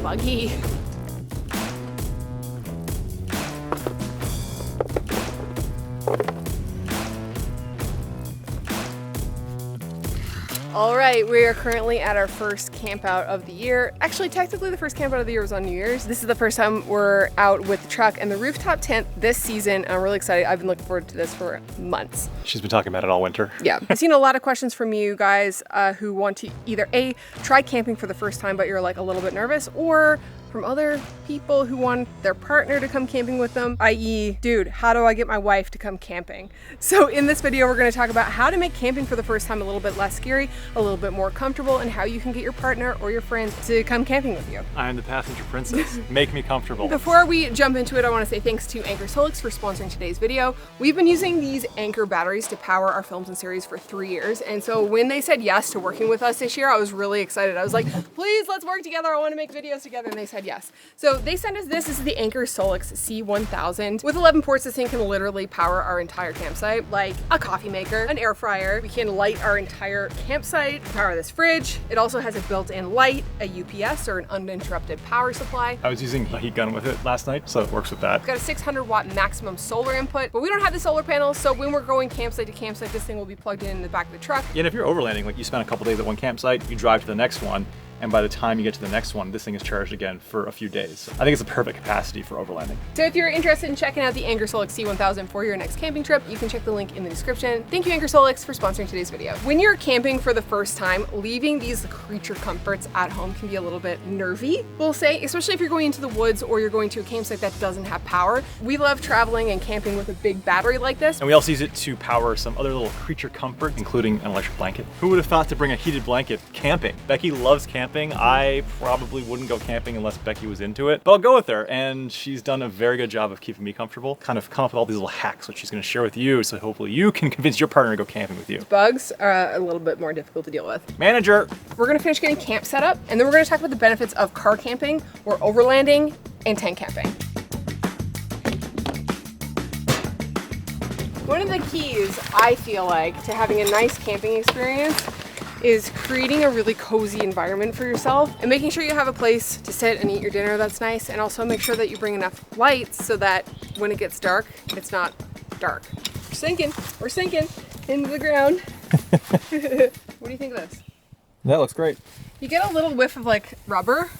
buggy. All right, we are currently at our first camp out of the year. Actually, technically the first camp out of the year was on New Year's. This is the first time we're out with the truck and the rooftop tent this season. I'm really excited. I've been looking forward to this for months. She's been talking about it all winter. Yeah, I've seen a lot of questions from you guys who want to either A, try camping for the first time, but you're like a little bit nervous, or from other people who want their partner to come camping with them, i.e., dude, how do I get my wife to come camping? So in this video, we're gonna talk about how to make camping for the first time a little bit less scary, a little bit more comfortable, and how you can get your partner or your friends to come camping with you. I am the passenger princess. Make me comfortable. Before we jump into it, I wanna say thanks to Anker SOLIX for sponsoring today's video. We've been using these Anker batteries to power our films and series for 3 years. And so when they said yes to working with us this year, I was really excited. I was like, please, let's work together. I wanna make videos together. And they said yes. So they sent us this. This is the Anker SOLIX C1000. With 11 ports, this thing can literally power our entire campsite, like a coffee maker, an air fryer. We can light our entire campsite, power this fridge. It also has a built-in light, a UPS or an uninterrupted power supply. I was using a heat gun with it last night, so it works with that. It's got a 600 watt maximum solar input, but we don't have the solar panels, so when we're going campsite to campsite, this thing will be plugged in the back of the truck. Yeah, and if you're overlanding, like you spend a couple days at one campsite, you drive to the next one, and by the time you get to the next one, this thing is charged again for a few days. I think it's a perfect capacity for overlanding. So if you're interested in checking out the Anker SOLIX C1000 for your next camping trip, you can check the link in the description. Thank you, Anker SOLIX, for sponsoring today's video. When you're camping for the first time, leaving these creature comforts at home can be a little bit nervy, we'll say, especially if you're going into the woods or you're going to a campsite that doesn't have power. We love traveling and camping with a big battery like this. And we also use it to power some other little creature comforts, including an electric blanket. Who would have thought to bring a heated blanket camping? Becky loves camping. I probably wouldn't go camping unless Becky was into it, but I'll go with her, and she's done a very good job of keeping me comfortable. Kind of come up with all these little hacks which she's going to share with you, so hopefully you can convince your partner to go camping with you. Bugs are a little bit more difficult to deal with. Manager! We're going to finish getting camp set up, and then we're going to talk about the benefits of car camping or overlanding and tent camping. One of the keys, I feel like, to having a nice camping experience is creating a really cozy environment for yourself and making sure you have a place to sit and eat your dinner that's nice, and also make sure that you bring enough lights so that when it gets dark, it's not dark. We're sinking into the ground. What do you think of this? That looks great. You get a little whiff of like rubber,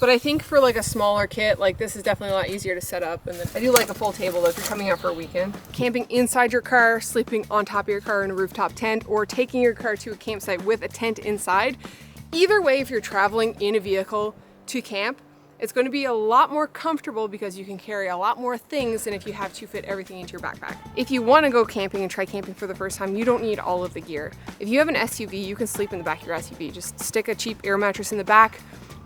but I think for like a smaller kit, like this is definitely a lot easier to set up. And then I do like a full table though if you're coming out for a weekend. Camping inside your car, sleeping on top of your car in a rooftop tent, or taking your car to a campsite with a tent inside. Either way, if you're traveling in a vehicle to camp, it's going to be a lot more comfortable because you can carry a lot more things than if you have to fit everything into your backpack. If you want to go camping and try camping for the first time, you don't need all of the gear. If you have an SUV, you can sleep in the back of your SUV. Just stick a cheap air mattress in the back,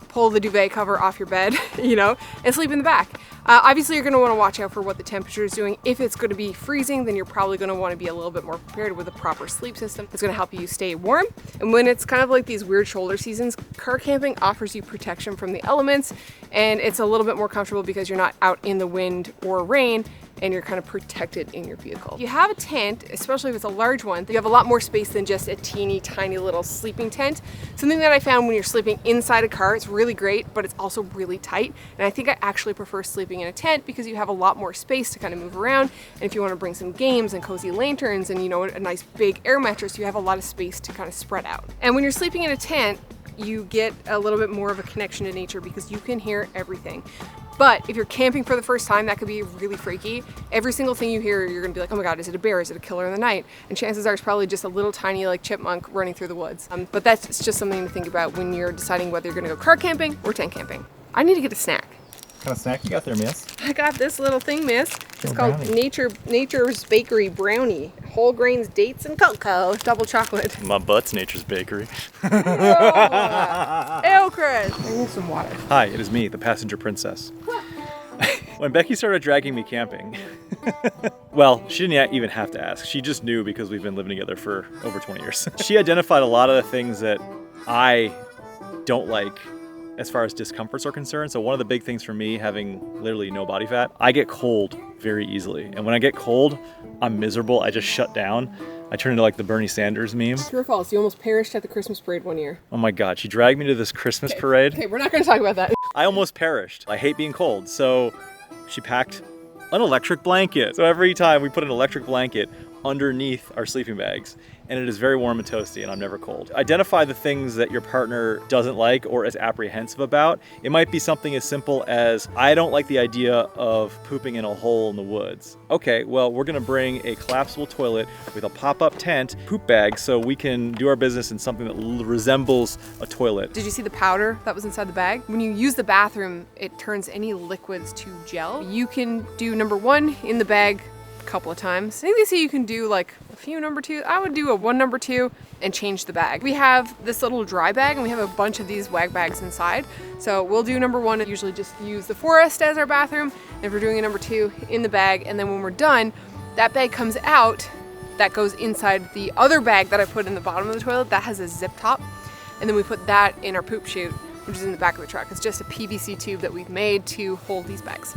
pull the duvet cover off your bed, you know, and sleep in the back. Obviously, you're gonna wanna watch out for what the temperature is doing. If it's gonna be freezing, then you're probably gonna wanna be a little bit more prepared with a proper sleep system. It's gonna help you stay warm. And when it's kind of like these weird shoulder seasons, car camping offers you protection from the elements, and it's a little bit more comfortable because you're not out in the wind or rain, and you're kind of protected in your vehicle. If you have a tent, especially if it's a large one, you have a lot more space than just a teeny tiny little sleeping tent. Something that I found when you're sleeping inside a car, it's really great, but it's also really tight. And I think I actually prefer sleeping in a tent because you have a lot more space to kind of move around. And if you want to bring some games and cozy lanterns and, you know, a nice big air mattress, you have a lot of space to kind of spread out. And when you're sleeping in a tent, you get a little bit more of a connection to nature because you can hear everything. But if you're camping for the first time, that could be really freaky. Every single thing you hear, you're gonna be like, oh my God, is it a bear? Is it a killer in the night? And chances are it's probably just a little tiny like chipmunk running through the woods. But that's just something to think about when you're deciding whether you're gonna go car camping or tent camping. I need to get a snack. What kind of snack you got there, miss? I got this little thing, miss. It's called Nature's Bakery Brownie. Whole grains, dates, and cocoa. Double chocolate. My butt's Nature's Bakery. Ew, Chris. I need some water. Hi, it is me, the passenger princess. When Becky started dragging me camping, well, she didn't even have to ask. She just knew because we've been living together for over 20 years. She identified a lot of the things that I don't like as far as discomforts are concerned. So one of the big things for me, having literally no body fat, I get cold very easily. And when I get cold, I'm miserable. I just shut down. I turn into like the Bernie Sanders meme. True or false? You almost perished at the Christmas parade one year. Oh my God, she dragged me to this Christmas parade. Okay, we're not gonna talk about that. I almost perished. I hate being cold, so she packed an electric blanket. So every time we put an electric blanket underneath our sleeping bags, and it is very warm and toasty, and I'm never cold. Identify the things that your partner doesn't like or is apprehensive about. It might be something as simple as, I don't like the idea of pooping in a hole in the woods. Okay, well, we're gonna bring a collapsible toilet with a pop-up tent, poop bag, so we can do our business in something that resembles a toilet. Did you see the powder that was inside the bag? When you use the bathroom, it turns any liquids to gel. You can do number 1 in the bag a couple of times. I think they say you can do like a few number 2. I would do a 1 number 2 and change the bag. We have this little dry bag and we have a bunch of these wag bags inside. So we'll do number 1 and usually just use the forest as our bathroom. And if we're doing a number 2 in the bag, and then when we're done, that bag comes out, that goes inside the other bag that I put in the bottom of the toilet that has a zip top. And then we put that in our poop chute, which is in the back of the truck. It's just a PVC tube that we've made to hold these bags.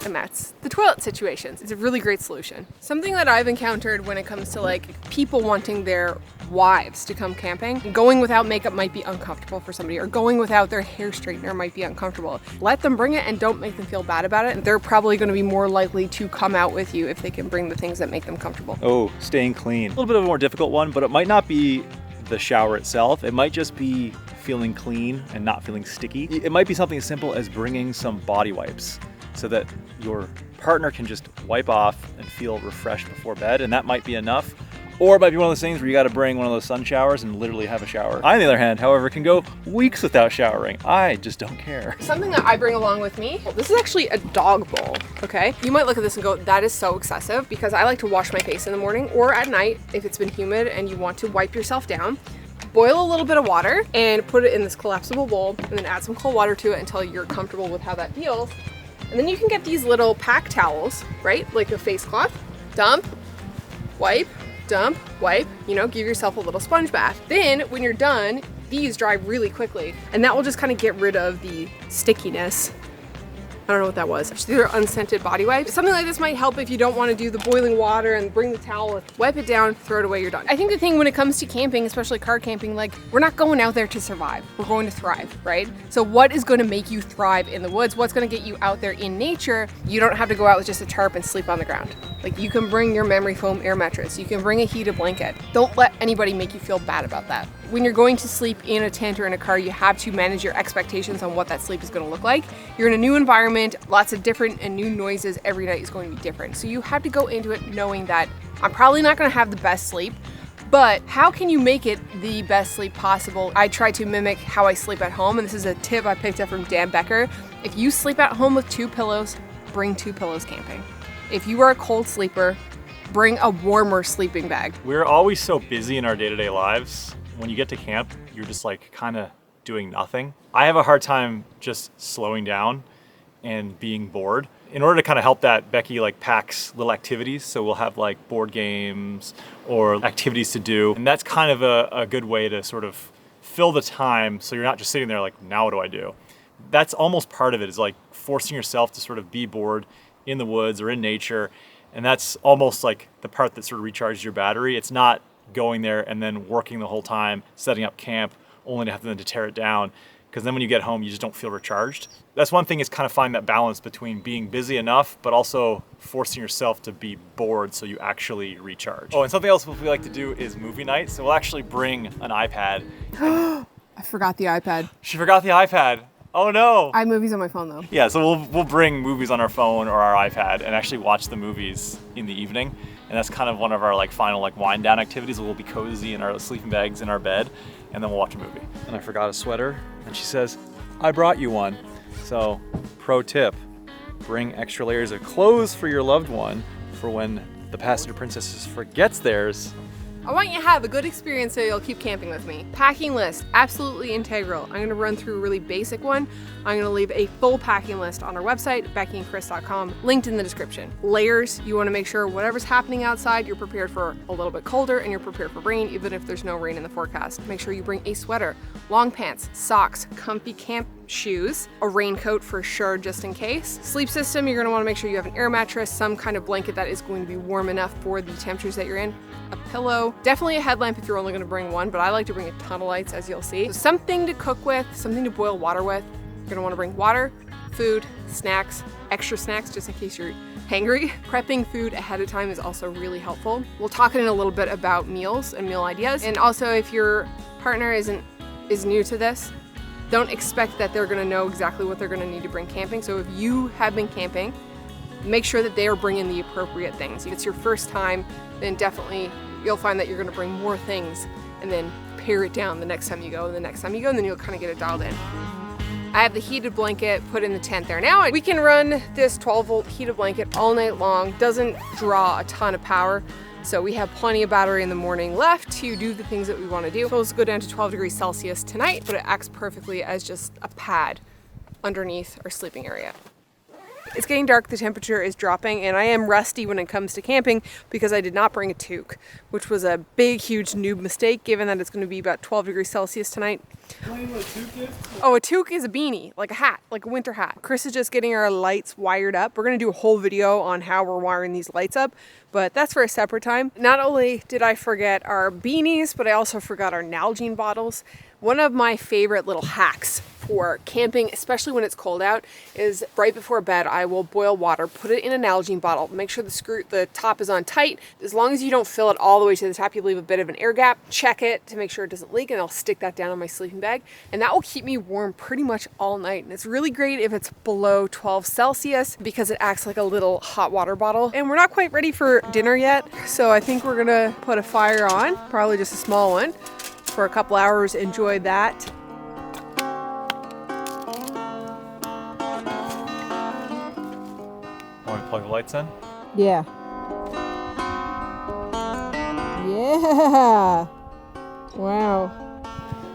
And that's the toilet situations. It's a really great solution. Something that I've encountered when it comes to like people wanting their wives to come camping, going without makeup might be uncomfortable for somebody, or going without their hair straightener might be uncomfortable. Let them bring it and don't make them feel bad about it. They're probably going to be more likely to come out with you if they can bring the things that make them comfortable. Oh, staying clean. A little bit of a more difficult one, but it might not be the shower itself. It might just be feeling clean and not feeling sticky. It might be something as simple as bringing some body wipes so that your partner can just wipe off and feel refreshed before bed, and that might be enough. Or it might be one of those things where you gotta bring one of those sun showers and literally have a shower. I, on the other hand, however, can go weeks without showering. I just don't care. Something that I bring along with me, well, this is actually a dog bowl, okay? You might look at this and go, that is so excessive, because I like to wash my face in the morning or at night if it's been humid and you want to wipe yourself down. Boil a little bit of water and put it in this collapsible bowl, and then add some cold water to it until you're comfortable with how that feels. And then you can get these little pack towels, right? Like a face cloth. Dump, wipe, dump, wipe, you know, give yourself a little sponge bath. Then when you're done, these dry really quickly, and that will just kind of get rid of the stickiness. I don't know what that was. These are unscented body wipes. Something like this might help if you don't want to do the boiling water and bring the towel, wipe it down, throw it away, you're done. I think the thing when it comes to camping, especially car camping, like we're not going out there to survive. We're going to thrive, right? So what is going to make you thrive in the woods? What's going to get you out there in nature? You don't have to go out with just a tarp and sleep on the ground. Like you can bring your memory foam air mattress. You can bring a heated blanket. Don't let anybody make you feel bad about that. When you're going to sleep in a tent or in a car, you have to manage your expectations on what that sleep is going to look like. You're in a new environment, lots of different and new noises every night is going to be different. So you have to go into it knowing that I'm probably not going to have the best sleep, but how can you make it the best sleep possible? I try to mimic how I sleep at home, and this is a tip I picked up from Dan Becker. If you sleep at home with 2 pillows, bring 2 pillows camping. If you are a cold sleeper, bring a warmer sleeping bag. We're always so busy in our day-to-day lives. When you get to camp, you're just like kind of doing nothing. I have a hard time just slowing down and being bored. In order to kind of help that, Becky like packs little activities. So we'll have like board games or activities to do. And that's kind of a good way to sort of fill the time so you're not just sitting there like, now what do I do? That's almost part of it, is like forcing yourself to sort of be bored in the woods or in nature. And that's almost like the part that sort of recharges your battery. It's not going there and then working the whole time, setting up camp, only to have them to tear it down. Because then when you get home, you just don't feel recharged. That's one thing, is kind of find that balance between being busy enough, but also forcing yourself to be bored so you actually recharge. Oh, and something else we like to do is movie night. So we'll actually bring an iPad. I forgot the iPad. She forgot the iPad. Oh no. I have movies on my phone though. Yeah, so we'll bring movies on our phone or our iPad and actually watch the movies in the evening. And that's kind of one of our like final like wind down activities. We'll be cozy in our sleeping bags in our bed, and then we'll watch a movie. And I forgot a sweater, and she says, I brought you one. So, pro tip, bring extra layers of clothes for your loved one for when the passenger princess forgets theirs. I want you to have a good experience so you'll keep camping with me. Packing list, absolutely integral. I'm gonna run through a really basic one. I'm gonna leave a full packing list on our website, beckyandchris.com, linked in the description. Layers, you wanna make sure whatever's happening outside, you're prepared for a little bit colder and you're prepared for rain, even if there's no rain in the forecast. Make sure you bring a sweater, long pants, socks, comfy camp shoes, a raincoat for sure just in case. Sleep system, you're gonna wanna make sure you have an air mattress, some kind of blanket that is going to be warm enough for the temperatures that you're in, a pillow, definitely a headlamp if you're only gonna bring one, but I like to bring a ton of lights, as you'll see. So something to cook with, something to boil water with, You're gonna wanna bring water, food, snacks, extra snacks just in case you're hangry. Prepping food ahead of time is also really helpful. We'll talk in a little bit about meals and meal ideas. And also if your partner is new to this, don't expect that they're gonna know exactly what they're gonna need to bring camping. So if you have been camping, make sure that they are bringing the appropriate things. If it's your first time, then definitely you'll find that you're gonna bring more things and then pare it down the next time you go and the next time you go, and then you'll kind of get it dialed in. I have the heated blanket put in the tent there. Now we can run this 12-volt heated blanket all night long. Doesn't draw a ton of power. So we have plenty of battery in the morning left to do the things that we want to do. Supposed to go down to 12 degrees Celsius tonight, but it acts perfectly as just a pad underneath our sleeping area. It's getting dark, the temperature is dropping, and I am rusty when it comes to camping because I did not bring a toque, which was a big, huge noob mistake given that it's going to be about 12 degrees Celsius tonight. Oh, a toque is a beanie, like a hat, like a winter hat. Chris is just getting our lights wired up. We're going to do a whole video on how we're wiring these lights up, but that's for a separate time. Not only did I forget our beanies, but I also forgot our Nalgene bottles. One of my favorite little hacks for camping, especially when it's cold out, is right before bed, I will boil water, put it in a Nalgene bottle, make sure the top is on tight. As long as you don't fill it all the way to the top, you leave a bit of an air gap, check it to make sure it doesn't leak, and I'll stick that down on my sleeping bag. And that will keep me warm pretty much all night. And it's really great if it's below 12 Celsius because it acts like a little hot water bottle. And we're not quite ready for dinner yet, so I think we're gonna put a fire on, probably just a small one, for a couple hours, enjoy that. Want me to plug the lights in? Yeah. Yeah. Wow.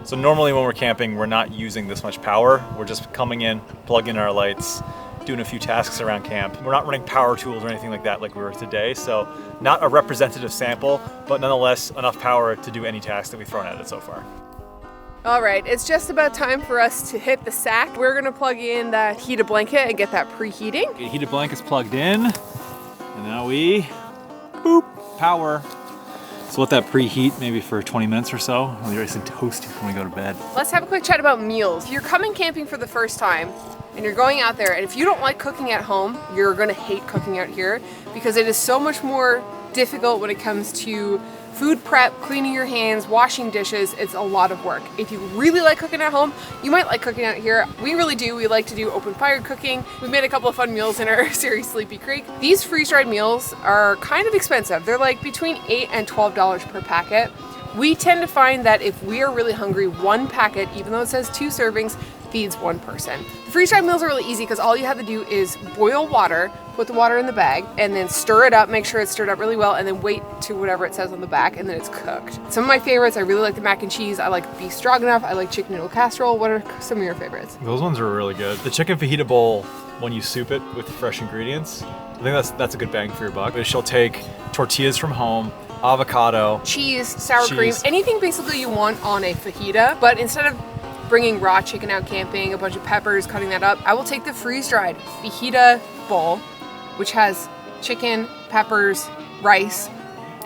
So normally when we're camping, we're not using this much power. We're just coming in, plugging in our lights, doing a few tasks around camp. We're not running power tools or anything like that like we were today, so not a representative sample, but nonetheless enough power to do any task that we've thrown at it so far. All right, it's just about time for us to hit the sack. We're gonna plug in that heated blanket and get that preheating. Okay, heated blanket's plugged in, and now we, boop, power. So let that preheat maybe for 20 minutes or so. It'll be nice and toasty when we go to bed. Let's have a quick chat about meals. If you're coming camping for the first time and you're going out there, and if you don't like cooking at home, you're gonna hate cooking out here because it is so much more difficult when it comes to food prep, cleaning your hands, washing dishes. It's a lot of work. If you really like cooking at home, you might like cooking out here. We really do. We like to do open fire cooking. We've made a couple of fun meals in our series Sleepy Creek. These freeze-dried meals are kind of expensive. They're like between $8 and $12 per packet. We tend to find that if we are really hungry, one packet, even though it says 2 servings, feeds one person. The freeze-dried meals are really easy because all you have to do is boil water, put the water in the bag, and then stir it up, make sure it's stirred up really well, and then wait to whatever it says on the back, and then it's cooked. Some of my favorites, I really like the mac and cheese, I like beef stroganoff, I like chicken noodle casserole. What are some of your favorites? Those ones are really good. The chicken fajita bowl, when you soup it with fresh ingredients, I think that's a good bang for your buck. She'll take tortillas from home, avocado, cheese, sour cream, anything basically you want on a fajita, but instead of bringing raw chicken out camping, a bunch of peppers, cutting that up, I will take the freeze-dried fajita bowl, which has chicken, peppers, rice,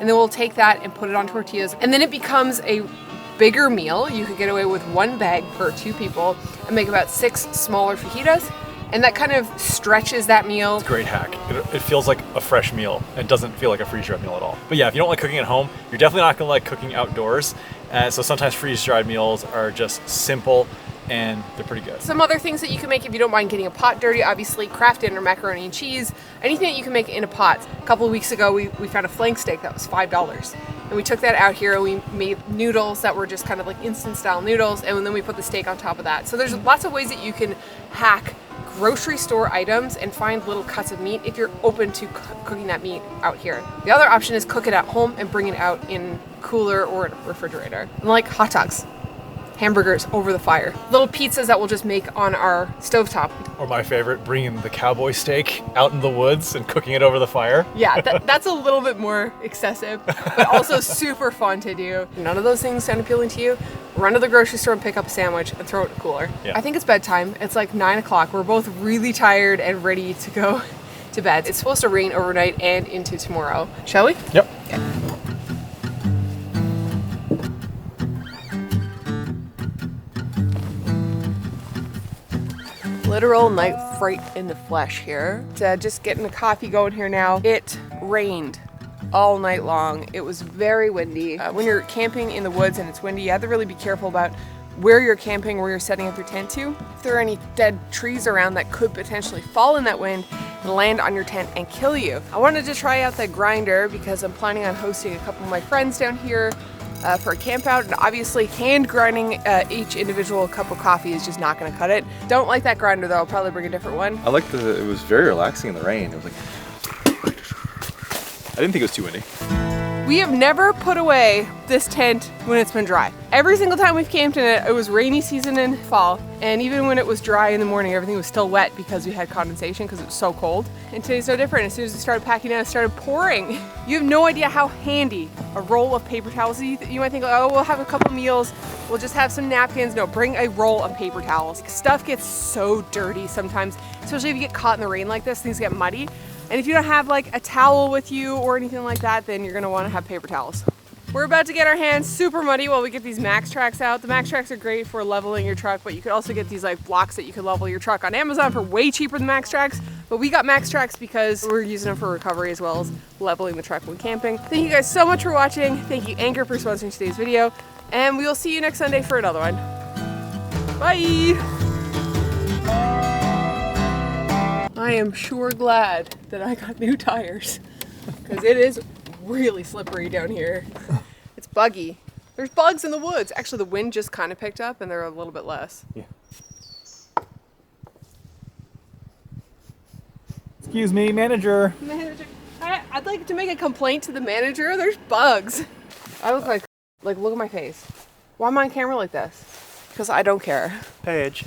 and then we'll take that and put it on tortillas, and then it becomes a bigger meal. You could get away with 1 bag per 2 people and make about 6 smaller fajitas, and that kind of stretches that meal. It's a great hack. It feels like a fresh meal. It doesn't feel like a freeze-dried meal at all. But yeah, if you don't like cooking at home, you're definitely not gonna like cooking outdoors. So sometimes freeze-dried meals are just simple and they're pretty good. Some other things that you can make if you don't mind getting a pot dirty, obviously craft dinner, macaroni and cheese, anything that you can make in a pot. A couple of weeks ago, we found a flank steak that was $5. And we took that out here and we made noodles that were just kind of like instant style noodles, and then we put the steak on top of that. So there's lots of ways that you can hack grocery store items and find little cuts of meat if you're open to cooking that meat out here. The other option is cook it at home and bring it out in cooler or refrigerator. And like hot dogs, hamburgers over the fire, little pizzas that we'll just make on our stovetop. Or my favorite, bringing the cowboy steak out in the woods and cooking it over the fire. Yeah, that's a little bit more excessive, but also super fun to do. None of those things sound appealing to you? Run to the grocery store and pick up a sandwich and throw it in a cooler. Yeah. I think it's bedtime. It's like 9 o'clock. We're both really tired and ready to go to bed. It's supposed to rain overnight and into tomorrow. Shall we? Yep. Okay. literal night fright in the flesh here. Just getting the coffee going here now. It rained all night long. It was very windy. When you're camping in the woods and it's windy, you have to really be careful about where you're camping, where you're setting up your tent to. If there are any dead trees around that could potentially fall in that wind and land on your tent and kill you. I wanted to try out the grinder because I'm planning on hosting a couple of my friends down here for a camp out, and obviously hand grinding each individual cup of coffee is just not gonna cut it. Don't like that grinder though, I'll probably bring a different one. I like it was very relaxing in the rain. It was like, I didn't think it was too windy. We have never put away this tent when it's been dry. Every single time we've camped in it, it was rainy season in fall, and even when it was dry in the morning, everything was still wet because we had condensation because it was so cold. And today's no different. As soon as we started packing down, it started pouring. You have no idea how handy a roll of paper towels is. You might think, oh, we'll have a couple meals, we'll just have some napkins. No, bring a roll of paper towels. Stuff gets so dirty sometimes, especially if you get caught in the rain like this, things get muddy. And if you don't have like a towel with you or anything like that, then you're gonna wanna have paper towels. We're about to get our hands super muddy while we get these Max Tracks out. The Max Tracks are great for leveling your truck, but you could also get these like blocks that you could level your truck on Amazon for way cheaper than Max Tracks. But we got Max Tracks because we're using them for recovery as well as leveling the truck when camping. Thank you guys so much for watching. Thank you Anker for sponsoring today's video. And we will see you next Sunday for another one. Bye! I am sure glad that I got new tires because it is really slippery down here. It's buggy. There's bugs in the woods. Actually, the wind just kind of picked up and they're a little bit less. Yeah. Excuse me, manager. Manager, I'd like to make a complaint to the manager. There's bugs. I look like look at my face. Why am I on camera like this? Because I don't care. Paige.